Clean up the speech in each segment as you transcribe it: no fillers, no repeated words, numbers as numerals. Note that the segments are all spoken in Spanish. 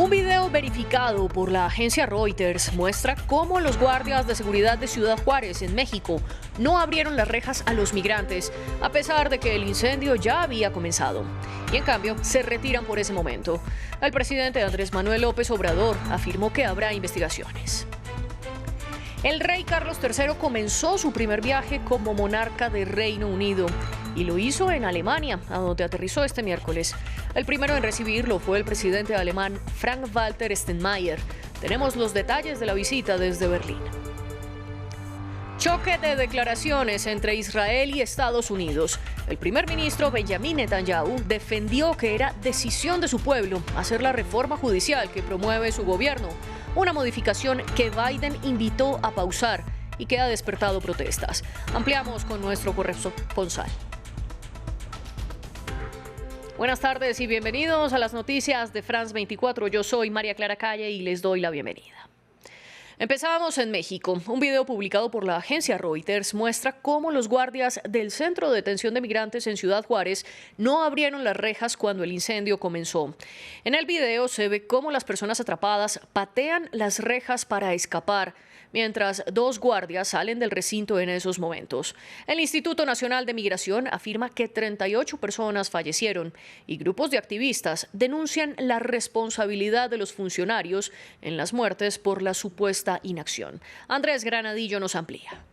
Un video verificado por la agencia Reuters muestra cómo los guardias de seguridad de Ciudad Juárez, en México, no abrieron las rejas a los migrantes, a pesar de que el incendio ya había comenzado. Y en cambio, se retiran por ese momento. El presidente Andrés Manuel López Obrador afirmó que habrá investigaciones. El rey Carlos III comenzó su primer viaje como monarca de Reino Unido y lo hizo en Alemania, a donde aterrizó este miércoles. El primero en recibirlo fue el presidente alemán Frank-Walter Steinmeier. Tenemos los detalles de la visita desde Berlín. Choque de declaraciones entre Israel y Estados Unidos. El primer ministro Benjamin Netanyahu defendió que era decisión de su pueblo hacer la reforma judicial que promueve su gobierno, una modificación que Biden invitó a pausar y que ha despertado protestas. Ampliamos con nuestro corresponsal. Buenas tardes y bienvenidos a las noticias de France 24. Yo soy María Clara Calle y les doy la bienvenida. Empezábamos en México. Un video publicado por la agencia Reuters muestra cómo los guardias del Centro de Detención de Migrantes en Ciudad Juárez no abrieron las rejas cuando el incendio comenzó. En el video se ve cómo las personas atrapadas patean las rejas para escapar, mientras dos guardias salen del recinto en esos momentos. El Instituto Nacional de Migración afirma que 38 personas fallecieron y grupos de activistas denuncian la responsabilidad de los funcionarios en las muertes por la supuesta inacción. Andrés Granadillo nos amplía.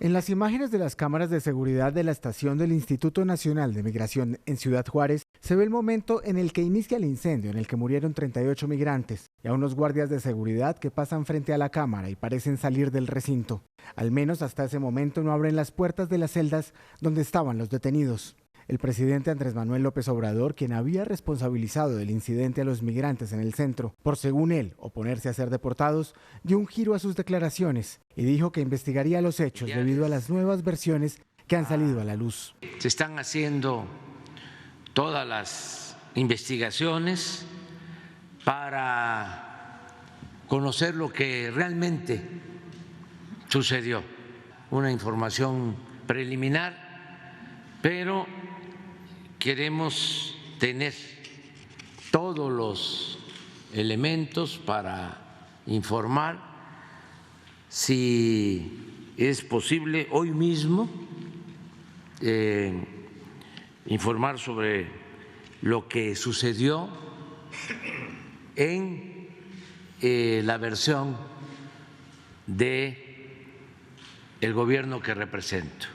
En las imágenes de las cámaras de seguridad de la estación del Instituto Nacional de Migración en Ciudad Juárez, se ve el momento en el que inicia el incendio en el que murieron 38 migrantes y a unos guardias de seguridad que pasan frente a la cámara y parecen salir del recinto. Al menos hasta ese momento no abren las puertas de las celdas donde estaban los detenidos. El presidente Andrés Manuel López Obrador, quien había responsabilizado del incidente a los migrantes en el centro por, según él, oponerse a ser deportados, dio un giro a sus declaraciones y dijo que investigaría los hechos debido a las nuevas versiones que han salido a la luz. Se están haciendo todas las investigaciones para conocer lo que realmente sucedió. Una información preliminar, pero queremos tener todos los elementos para informar, si es posible hoy mismo, informar sobre lo que sucedió en la versión del gobierno que represento.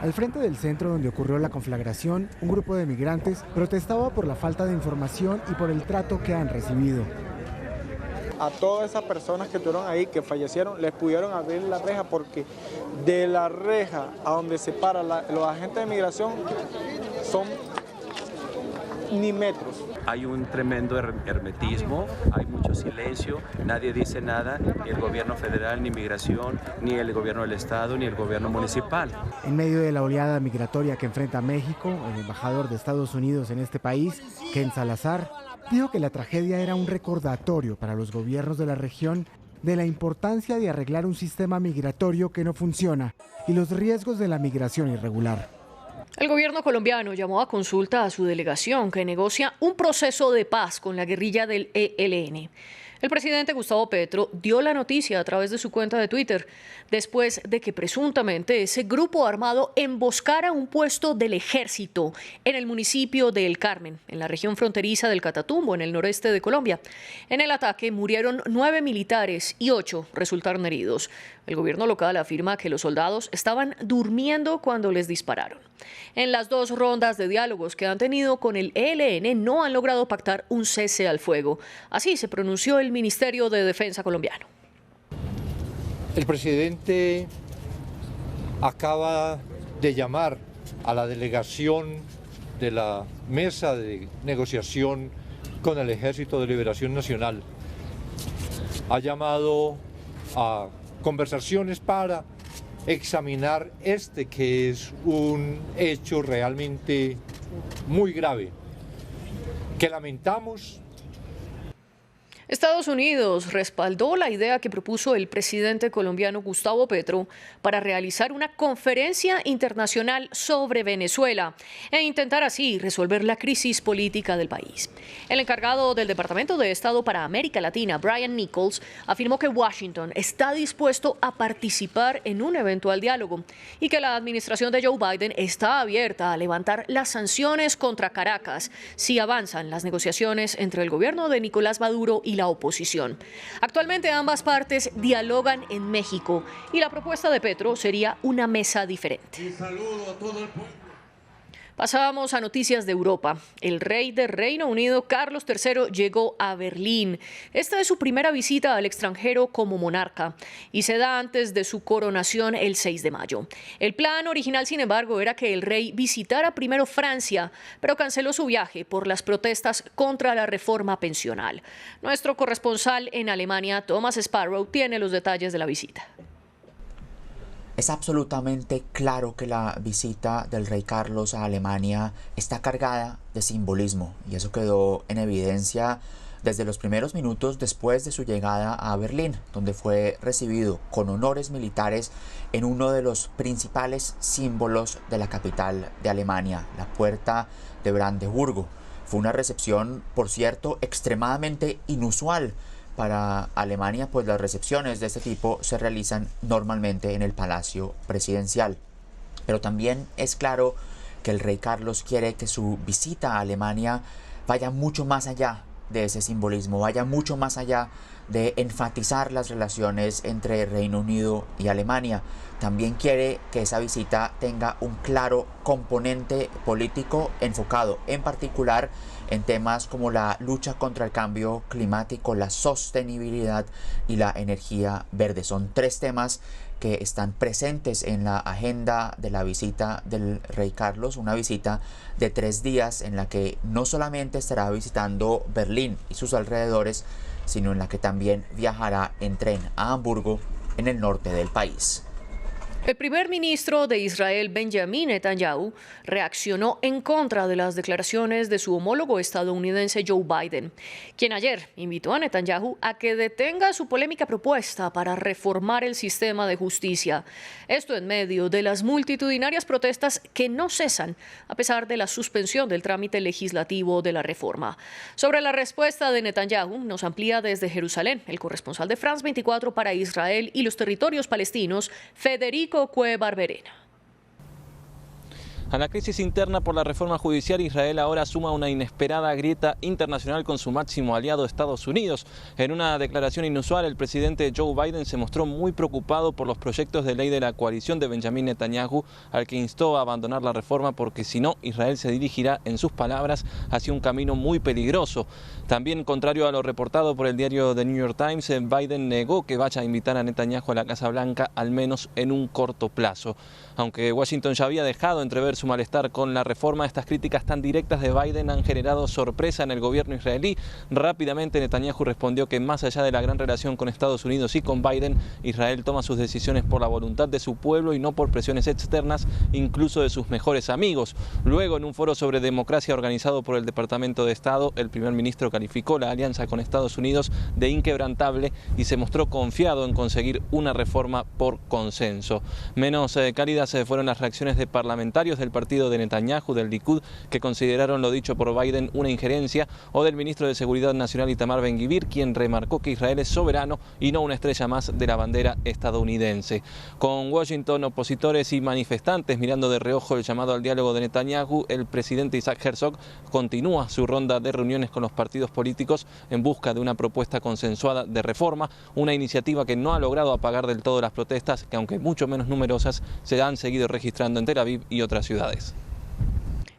Al frente del centro donde ocurrió la conflagración, un grupo de migrantes protestaba por la falta de información y por el trato que han recibido. A todas esas personas que estuvieron ahí, que fallecieron, les pudieron abrir la reja porque de la reja a donde se paran los agentes de migración son ni metros. Hay un tremendo hermetismo, hay mucho silencio, nadie dice nada, ni el gobierno federal, ni migración, ni el gobierno del estado, ni el gobierno municipal. En medio de la oleada migratoria que enfrenta México, el embajador de Estados Unidos en este país, Ken Salazar, dijo que la tragedia era un recordatorio para los gobiernos de la región de la importancia de arreglar un sistema migratorio que no funciona y los riesgos de la migración irregular. El gobierno colombiano llamó a consulta a su delegación que negocia un proceso de paz con la guerrilla del ELN. El presidente Gustavo Petro dio la noticia a través de su cuenta de Twitter después de que presuntamente ese grupo armado emboscara un puesto del ejército en el municipio de El Carmen, en la región fronteriza del Catatumbo, en el noreste de Colombia. En el ataque murieron 9 militares y 8 resultaron heridos. El gobierno local afirma que los soldados estaban durmiendo cuando les dispararon. En las 2 rondas de diálogos que han tenido con el ELN no han logrado pactar un cese al fuego. Así se pronunció el Ministerio de Defensa colombiano. El presidente acaba de llamar a la delegación de la mesa de negociación con el Ejército de Liberación Nacional. Ha llamado a conversaciones para examinar que es un hecho realmente muy grave, que lamentamos. Estados Unidos respaldó la idea que propuso el presidente colombiano Gustavo Petro para realizar una conferencia internacional sobre Venezuela e intentar así resolver la crisis política del país. El encargado del Departamento de Estado para América Latina, Brian Nichols, afirmó que Washington está dispuesto a participar en un eventual diálogo y que la administración de Joe Biden está abierta a levantar las sanciones contra Caracas si avanzan las negociaciones entre el gobierno de Nicolás Maduro y la oposición. Actualmente ambas partes dialogan en México y la propuesta de Petro sería una mesa diferente. Un saludo a todo el pueblo. Pasábamos a noticias de Europa. El rey de Reino Unido, Carlos III, llegó a Berlín. Esta es su primera visita al extranjero como monarca y se da antes de su coronación el 6 de mayo. El plan original, sin embargo, era que el rey visitara primero Francia, pero canceló su viaje por las protestas contra la reforma pensional. Nuestro corresponsal en Alemania, Thomas Sparrow, tiene los detalles de la visita. Es absolutamente claro que la visita del rey Carlos a Alemania está cargada de simbolismo, y eso quedó en evidencia desde los primeros minutos después de su llegada a Berlín, donde fue recibido con honores militares en uno de los principales símbolos de la capital de Alemania, la Puerta de Brandeburgo. Fue una recepción, por cierto, extremadamente inusual para Alemania, pues las recepciones de este tipo se realizan normalmente en el Palacio Presidencial. Pero también es claro que el rey Carlos quiere que su visita a Alemania vaya mucho más allá de ese simbolismo, vaya mucho más allá de enfatizar las relaciones entre Reino Unido y Alemania. También quiere que esa visita tenga un claro componente político enfocado en particular en temas como la lucha contra el cambio climático, la sostenibilidad y la energía verde. Son tres temas que están presentes en la agenda de la visita del rey Carlos, una visita de 3 días en la que no solamente estará visitando Berlín y sus alrededores, sino en la que también viajará en tren a Hamburgo, en el norte del país. El primer ministro de Israel, Benjamin Netanyahu, reaccionó en contra de las declaraciones de su homólogo estadounidense Joe Biden, quien ayer invitó a Netanyahu a que detenga su polémica propuesta para reformar el sistema de justicia. Esto en medio de las multitudinarias protestas que no cesan a pesar de la suspensión del trámite legislativo de la reforma. Sobre la respuesta de Netanyahu nos amplía desde Jerusalén el corresponsal de France 24 para Israel y los territorios palestinos, Federico Barberena. A la crisis interna por la reforma judicial, Israel ahora suma una inesperada grieta internacional con su máximo aliado Estados Unidos. En una declaración inusual, el presidente Joe Biden se mostró muy preocupado por los proyectos de ley de la coalición de Benjamin Netanyahu, al que instó a abandonar la reforma porque si no, Israel se dirigirá, en sus palabras, hacia un camino muy peligroso. También, contrario a lo reportado por el diario The New York Times, Biden negó que vaya a invitar a Netanyahu a la Casa Blanca, al menos en un corto plazo. Aunque Washington ya había dejado entrever su malestar con la reforma, estas críticas tan directas de Biden han generado sorpresa en el gobierno israelí. Rápidamente Netanyahu respondió que más allá de la gran relación con Estados Unidos y con Biden, Israel toma sus decisiones por la voluntad de su pueblo y no por presiones externas, incluso de sus mejores amigos. Luego, en un foro sobre democracia organizado por el Departamento de Estado, el primer ministro calificó la alianza con Estados Unidos de inquebrantable y se mostró confiado en conseguir una reforma por consenso. Menos cálidas fueron las reacciones de parlamentarios del partido de Netanyahu, del Likud, que consideraron lo dicho por Biden una injerencia, o del ministro de Seguridad Nacional Itamar Ben-Gvir, quien remarcó que Israel es soberano y no una estrella más de la bandera estadounidense. Con Washington, opositores y manifestantes mirando de reojo el llamado al diálogo de Netanyahu, el presidente Isaac Herzog continúa su ronda de reuniones con los partidos políticos en busca de una propuesta consensuada de reforma, una iniciativa que no ha logrado apagar del todo las protestas, que aunque mucho menos numerosas, se han seguido registrando en Tel Aviv y otras ciudades.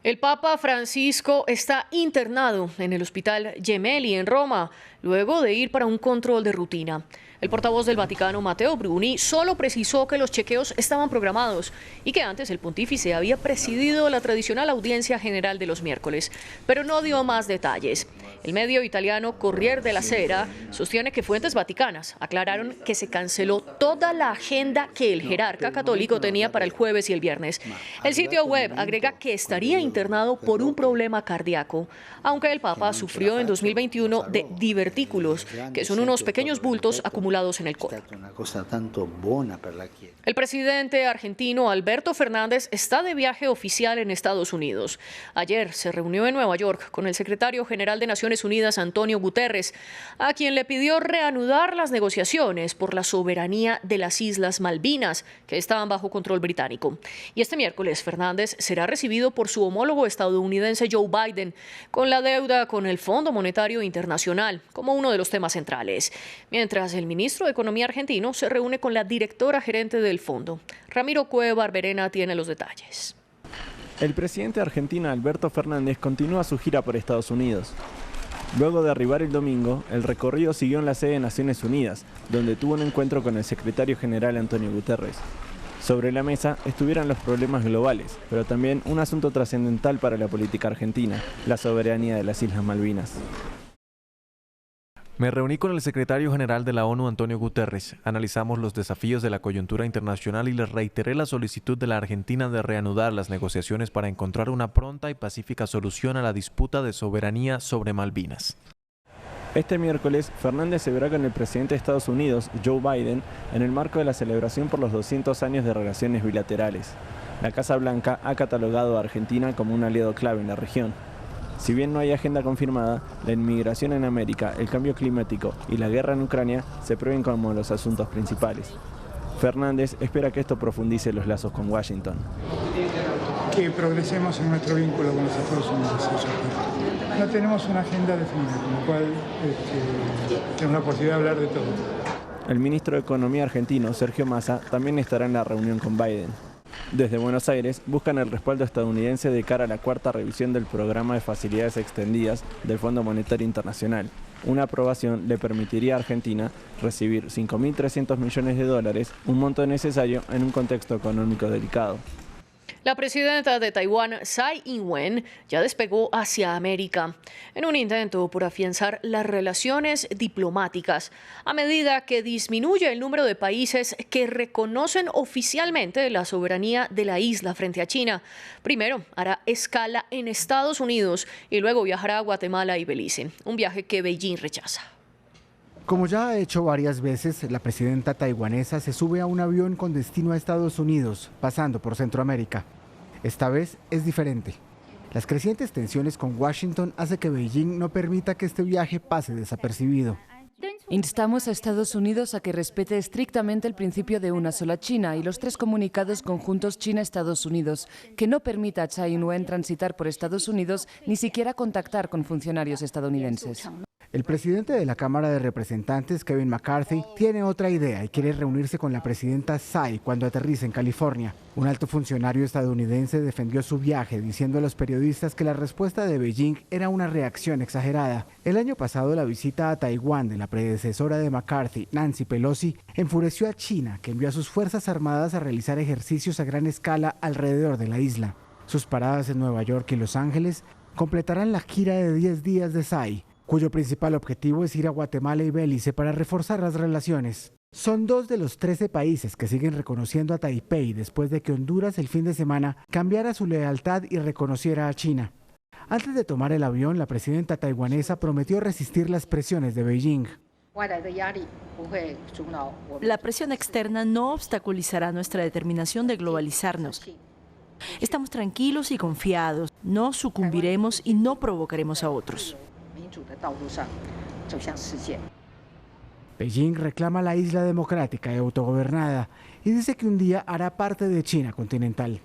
El Papa Francisco está internado en el Hospital Gemelli en Roma, luego de ir para un control de rutina. El portavoz del Vaticano, Matteo Bruni, solo precisó que los chequeos estaban programados y que antes el pontífice había presidido la tradicional audiencia general de los miércoles, pero no dio más detalles. El medio italiano Corriere della Sera sostiene que fuentes vaticanas aclararon que se canceló toda la agenda que el jerarca católico tenía para el jueves y el viernes. El sitio web agrega que estaría internado por un problema cardíaco, aunque el Papa sufrió en 2021 de divertículos, que son unos pequeños bultos acumulados en el colon. El presidente argentino Alberto Fernández está de viaje oficial en Estados Unidos. Ayer se reunió en Nueva York con el secretario general de Naciones Unidas, Antonio Guterres, a quien le pidió reanudar las negociaciones por la soberanía de las Islas Malvinas, que estaban bajo control británico. Y este miércoles Fernández será recibido por su homólogo estadounidense Joe Biden, con la deuda con el Fondo Monetario Internacional como uno de los temas centrales, mientras el ministro de Economía argentino se reúne con la directora gerente del fondo. Ramiro Cueva Barberena tiene los detalles. El presidente argentino Alberto Fernández continúa su gira por Estados Unidos. Luego de arribar el domingo, el recorrido siguió en la sede de Naciones Unidas, donde tuvo un encuentro con el secretario general Antonio Guterres. Sobre la mesa estuvieron los problemas globales, pero también un asunto trascendental para la política argentina, la soberanía de las Islas Malvinas. Me reuní con el secretario general de la ONU, Antonio Guterres. Analizamos los desafíos de la coyuntura internacional y le reiteré la solicitud de la Argentina de reanudar las negociaciones para encontrar una pronta y pacífica solución a la disputa de soberanía sobre Malvinas. Este miércoles, Fernández se verá con el presidente de Estados Unidos, Joe Biden, en el marco de la celebración por los 200 años de relaciones bilaterales. La Casa Blanca ha catalogado a Argentina como un aliado clave en la región. Si bien no hay agenda confirmada, la inmigración en América, el cambio climático y la guerra en Ucrania se prevén como los asuntos principales. Fernández espera que esto profundice los lazos con Washington. Que progresemos en nuestro vínculo con los Estados Unidos. No tenemos una agenda definida, con lo cual tenemos la posibilidad de hablar de todo. El ministro de Economía argentino, Sergio Massa, también estará en la reunión con Biden. Desde Buenos Aires buscan el respaldo estadounidense de cara a la cuarta revisión del programa de facilidades extendidas del Fondo Monetario Internacional. Una aprobación le permitiría a Argentina recibir $5.300 millones, un monto necesario en un contexto económico delicado. La presidenta de Taiwán, Tsai Ing-wen, ya despegó hacia América en un intento por afianzar las relaciones diplomáticas a medida que disminuye el número de países que reconocen oficialmente la soberanía de la isla frente a China. Primero hará escala en Estados Unidos y luego viajará a Guatemala y Belice, un viaje que Beijing rechaza. Como ya ha hecho varias veces, la presidenta taiwanesa se sube a un avión con destino a Estados Unidos, pasando por Centroamérica. Esta vez es diferente. Las crecientes tensiones con Washington hacen que Beijing no permita que este viaje pase desapercibido. Instamos a Estados Unidos a que respete estrictamente el principio de una sola China y los 3 comunicados conjuntos China-Estados Unidos, que no permita a Tsai Ing-wen transitar por Estados Unidos ni siquiera contactar con funcionarios estadounidenses. El presidente de la Cámara de Representantes, Kevin McCarthy, tiene otra idea y quiere reunirse con la presidenta Tsai cuando aterrice en California. Un alto funcionario estadounidense defendió su viaje, diciendo a los periodistas que la respuesta de Beijing era una reacción exagerada. El año pasado, la visita a Taiwán de la predecesora de McCarthy, Nancy Pelosi, enfureció a China, que envió a sus fuerzas armadas a realizar ejercicios a gran escala alrededor de la isla. Sus paradas en Nueva York y Los Ángeles completarán la gira de 10 días de Tsai, cuyo principal objetivo es ir a Guatemala y Belice para reforzar las relaciones. Son 2 de los 13 países que siguen reconociendo a Taipei después de que Honduras el fin de semana cambiara su lealtad y reconociera a China. Antes de tomar el avión, la presidenta taiwanesa prometió resistir las presiones de Beijing. La presión externa no obstaculizará nuestra determinación de globalizarnos. Estamos tranquilos y confiados, no sucumbiremos y no provocaremos a otros. Beijing reclama la isla democrática y autogobernada y dice que un día hará parte de China continental.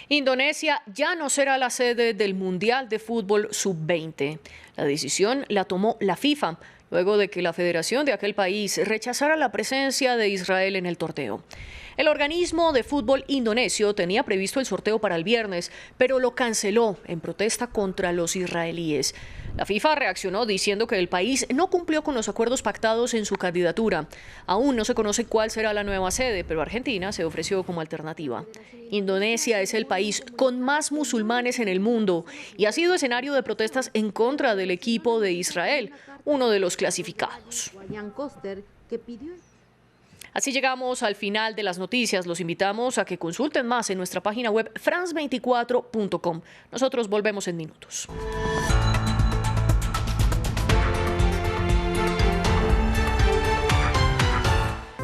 Indonesia ya no será la sede del Mundial de Fútbol Sub-20. La decisión la tomó la FIFA, luego de que la federación de aquel país rechazara la presencia de Israel en el torneo. El organismo de fútbol indonesio tenía previsto el sorteo para el viernes, pero lo canceló en protesta contra los israelíes. La FIFA reaccionó diciendo que el país no cumplió con los acuerdos pactados en su candidatura. Aún no se conoce cuál será la nueva sede, pero Argentina se ofreció como alternativa. Indonesia es el país con más musulmanes en el mundo y ha sido escenario de protestas en contra del equipo de Israel, uno de los clasificados. Así llegamos al final de las noticias. Los invitamos a que consulten más en nuestra página web france24.com. Nosotros volvemos en minutos.